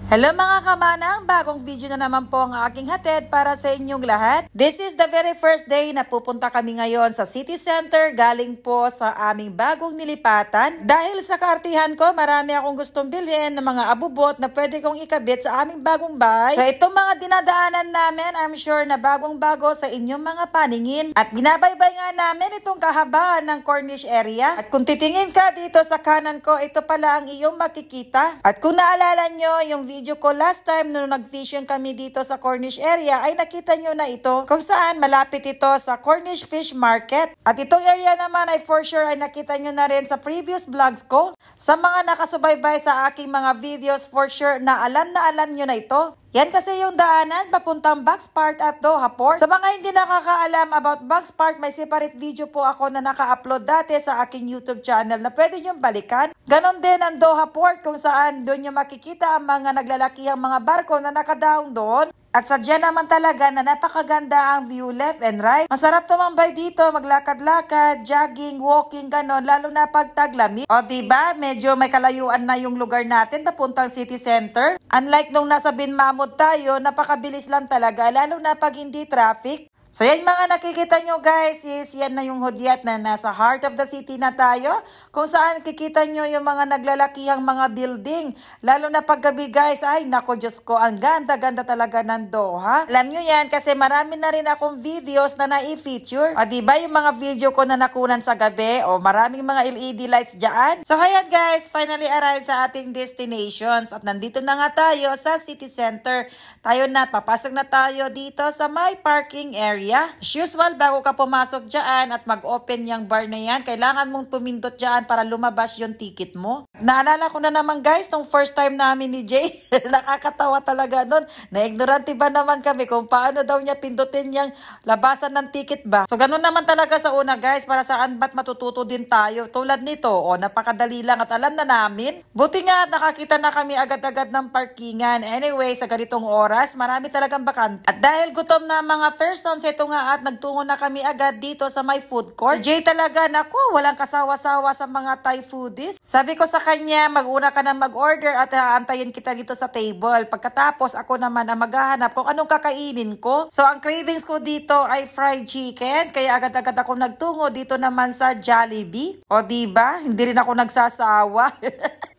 Hello mga kamanang, bagong video na naman po ang aking hatid para sa inyong lahat. This is the very first day na pupunta kami ngayon sa City Center galing po sa aming bagong nilipatan. Dahil sa kaartihan ko, marami akong gustong bilhin ng mga abubot na pwede kong ikabit sa aming bagong bahay. So itong mga dinadaanan namin, I'm sure na bagong-bago sa inyong mga paningin. At binabaybay nga namin itong kahabaan ng Corniche area. At kung titingin ka dito sa kanan ko, ito pala ang iyong makikita. At kung naalala nyo yung video ko last time nung nag-fishing kami dito sa Corniche area ay nakita nyo na ito kung saan malapit ito sa Corniche Fish Market. At itong area naman ay for sure ay nakita nyo na rin sa previous vlogs ko. Sa mga nakasubaybay sa aking mga videos, for sure na alam nyo na ito. Yan kasi yung daanan papuntang Bucks Park at Doha Port. Sa mga hindi nakakaalam about Bucks Park, may separate video po ako na naka-upload dati sa aking YouTube channel na pwede nyo balikan. Ganon din ang Doha Port kung saan doon nyo makikita ang mga naglalakihang mga barko na nakadaong doon. At sadya naman talaga na napakaganda ang view left and right. Masarap tumambay dito, maglakad-lakad, jogging, walking, ganon, lalo na pag taglamig. O diba, medyo may kalayuan na yung lugar natin papuntang city center. Unlike nung nasa Binmamod tayo, napakabilis lang talaga, lalo na pag hindi traffic. So yan mga nakikita nyo guys, is yan na yung hudyat na nasa heart of the city na tayo. Kung saan kikita nyo yung mga naglalakihang mga building. Lalo na paggabi guys, ay nako Diyos ko, ang ganda-ganda talaga ng Doha. Alam nyo yan kasi marami na rin akong videos na na-i-feature. O diba yung mga video ko na nakunan sa gabi, o maraming mga LED lights dyan. So ayan guys, finally arrived sa ating destinations. At nandito na nga tayo sa city center. Tayo na, papasok na tayo dito sa my parking area. As usual, bago ka pumasok dyan at mag-open yung bar na yan, kailangan mong pumindot dyan para lumabas yung ticket mo. Naalala ko na naman guys, nung first time namin ni Jay, nakakatawa talaga nun. Na-ignorante ba naman kami kung paano daw niya pindutin yung labasan ng ticket ba? So ganun naman talaga sa una guys, para saan ba't matututo din tayo tulad nito. O napakadali lang at alam na namin. Buti nga nakakita na kami agad-agad ng parkingan. Anyway, sa ganitong oras, marami talagang bakante. At dahil gutom na mga persons, ito nga at nagtungo na kami agad dito sa my food court. Jay talaga, naku, walang kasawa-sawa sa mga Thai foodies. Sabi ko sa kanya, mag-una ka na mag-order at aantayin kita dito sa table. Pagkatapos, ako naman ang maghahanap kung anong kakainin ko. So, ang cravings ko dito ay fried chicken. Kaya agad-agad ako nagtungo dito naman sa Jollibee. O diba? Hindi rin ako nagsasawa.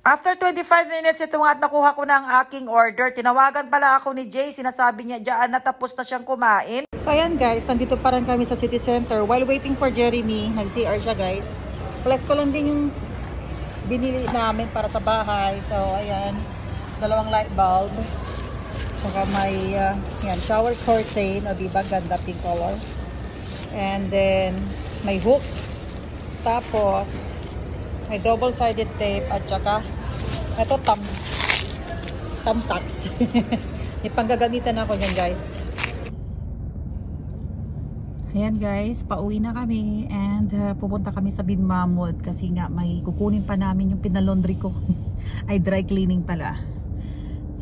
After 25 minutes, ito nga at nakuha ko na ang aking order. Tinawagan pala ako ni Jay. Sinasabi niya dyan na tapos na siyang kumain. So ayan guys, nandito pa rin kami sa city center. While waiting for Jeremy, nag-CR siya guys. Flex ko lang din yung binili namin para sa bahay. So ayan, dalawang light bulb. Saka may yan, shower curtain. O diba, ganda pink color. And then, may hook. Tapos, may double-sided tape at saka ito thumbtacks. Ipanggagamitan ako niyan guys. Ayan guys, pauwi na kami and pupunta kami sa Binmamod kasi nga may kukunin pa namin yung pinalondry ko. Ay dry cleaning pala.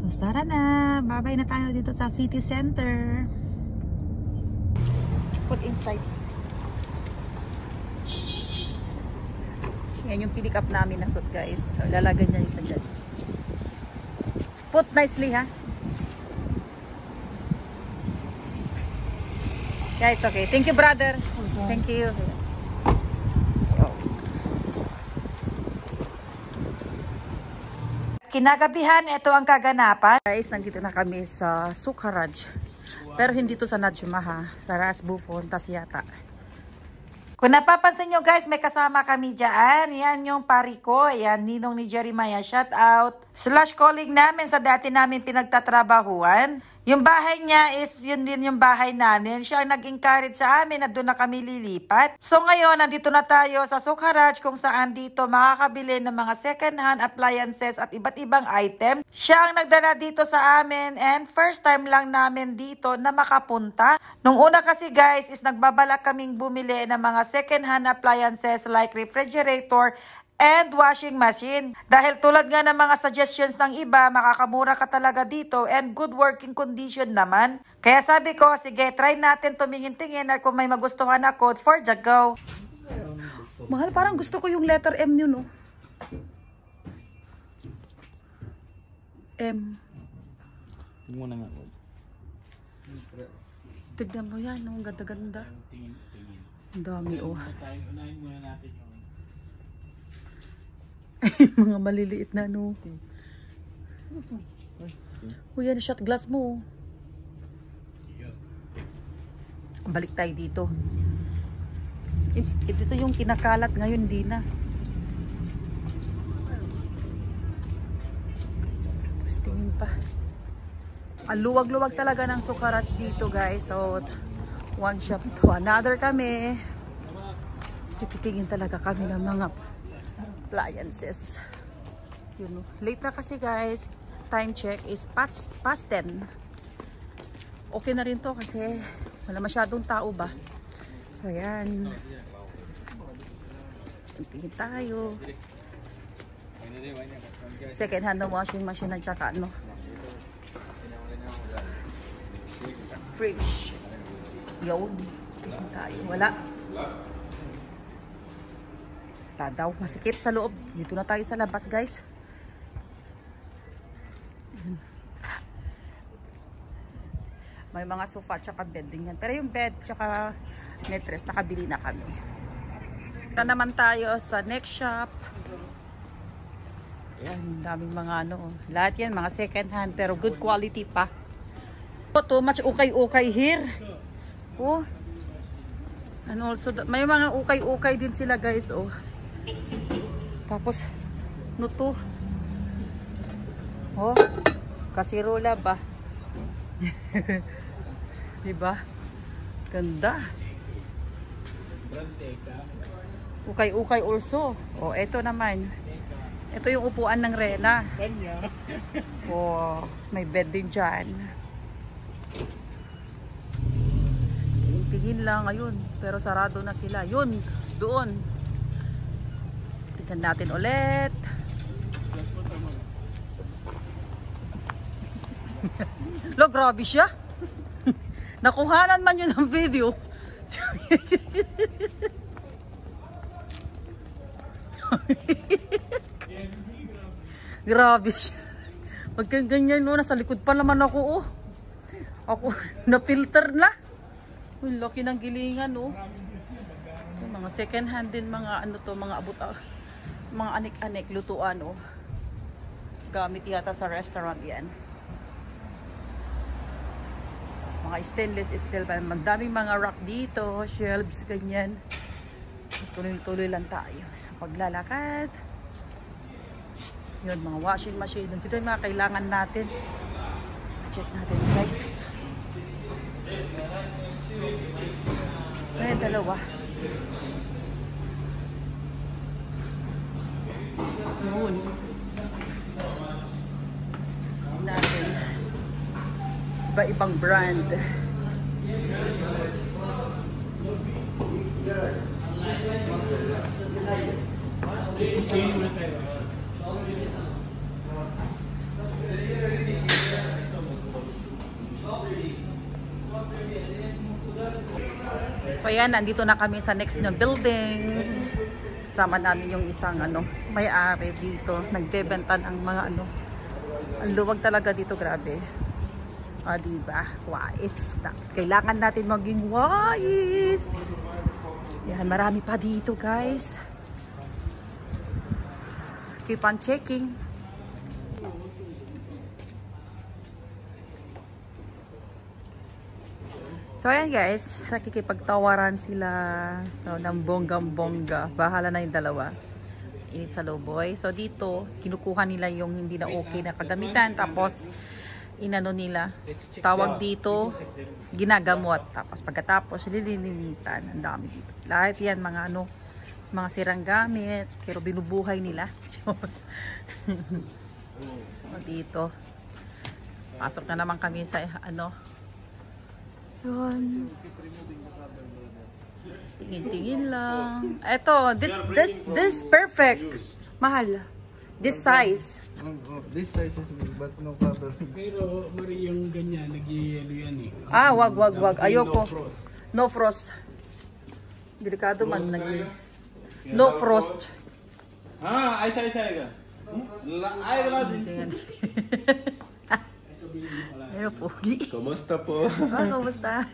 So tara na, bye-bye na tayo dito sa city center. Put inside. Yan yung pick up namin na suit guys. So, lalagyan niya yung dyan. Put nicely ha. Yeah, it's okay. Thank you brother. Okay. Thank you. Kinagabihan, ito ang kaganapan. Guys, nandito na kami sa Sukharaj. Pero hindi to sa Najmaha. Sa Ras Buffon, tas yata. Kung napapansin nyo guys, may kasama kami dyan. Yan yung pari ko. Yan, ninong ni Jeremiah. Shout out. / colleague namin sa dati namin pinagtatrabahuan. Yung bahay niya is yun din yung bahay namin. Siya ang nag-encourage sa amin na doon na kami lilipat. So ngayon, nandito na tayo sa Sukharaj kung saan dito makakabili ng mga second-hand appliances at iba't ibang item. Siya ang nagdala dito sa amin and first time lang namin dito na makapunta. Nung una kasi guys is nagbabalak kaming bumili ng mga second-hand appliances like refrigerator and washing machine. Dahil tulad nga ng mga suggestions ng iba, makakamura ka talaga dito and good working condition naman. Kaya sabi ko, sige, try natin tumingin-tingin at kung may magustuhan ako, for the go. Mahal, parang gusto ko yung letter M yun, no? M. Muna nga po. Tignan mo yan, ang ganda-ganda. Tingin. Ang dami oh. Unahin muna natin yung... Mga maliliit na ano. Uy, yan shot glass mo. Balik tayo dito. Ito yung kinakalat ngayon, di na. Tapos tingin pa. Ang luwag-luwag talaga ng Sukarats dito, guys. So, one shop to another kami. Kasi titingin talaga kami ng mga appliances. Yun, late na kasi, guys. Time check is past 10. Okay na rin to kasi wala masyadong tao ba. So, ayan. Tingin tayo. Second hand na washing machine at saka ano. Fridge. Yun. Tingin tayo. Wala. Wala daw. Masikip sa loob. Dito na tayo sa labas, guys. May mga sofa at saka bed din yan. Pero yung bed at saka mattress, nakabili na kami. Ito naman tayo sa next shop. Ayan, daming mga ano. Lahat yan, mga second hand pero good quality pa. Too much ukay-ukay here. Oh. And also, may mga ukay-ukay din sila, guys. Oh. Tapos, no to? Oh, kasirola ba? Diba? Ganda. Ukay-ukay also. Oh, eto naman. Ito yung upuan ng Rena. Oh, may bed din dyan. Tingin lang ngayon. Pero sarado na sila. Yun, doon. Tingnan natin ulit. Lo, grabe siya. Nakuhanan man yun ng video. Grabe siya. Magkang ganyan no, nasa likod pa naman ako oh. Ako na-filter na. Uy, laki ng gilingan oh. So, mga second hand din, mga ano to, mga abot, mga anik-anik lutuan oh. Gamit yata sa restaurant yan. Mga stainless steel pa. Magdaming mga rack dito, shelves, ganyan. Tuloy-tuloy lang tayo sa paglalakad. Yun, mga washing machine. Dito yung mga kailangan natin. Check natin, guys. Ngayon, dalawa. Yun. Natin. Iba-ibang brand. So ayan, nandito na kami sa next na building. Sama namin yung isang ano, may-ari dito. Nagbebenta ng mga ano. Ang luwag talaga dito, grabe. O, diba? Wise. Kailangan natin maging wise. Yan, marami pa dito, guys. Keep on checking. So, ayan, guys. Nakikipagtawaran sila. So, ng bonggang-bongga. Bahala na yung dalawa. Init sa lowboy. So, dito, kinukuha nila yung hindi na okay na kagamitan. Tapos, inano nila, tawag dito, ginagamot. Tapos pagkatapos, lilinisan. Ang dami dito. Lahat yan, mga ano, mga sirang gamit, pero binubuhay nila. Dito. Pasok na naman kami sa, ano, yun. Tingin-tingin lang. Eto, this perfect. Mahal. This size. This size is big but no cover. Pero Marie, yung ganyan, nag-yellow yan eh. Ah, wag. Ayoko. No frost. Delikado man. No frost. Ah, ay ka. Ay, wala din. Ay, talaga pogi. Kumusta po? Oh, kumusta?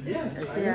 Yes, Siya.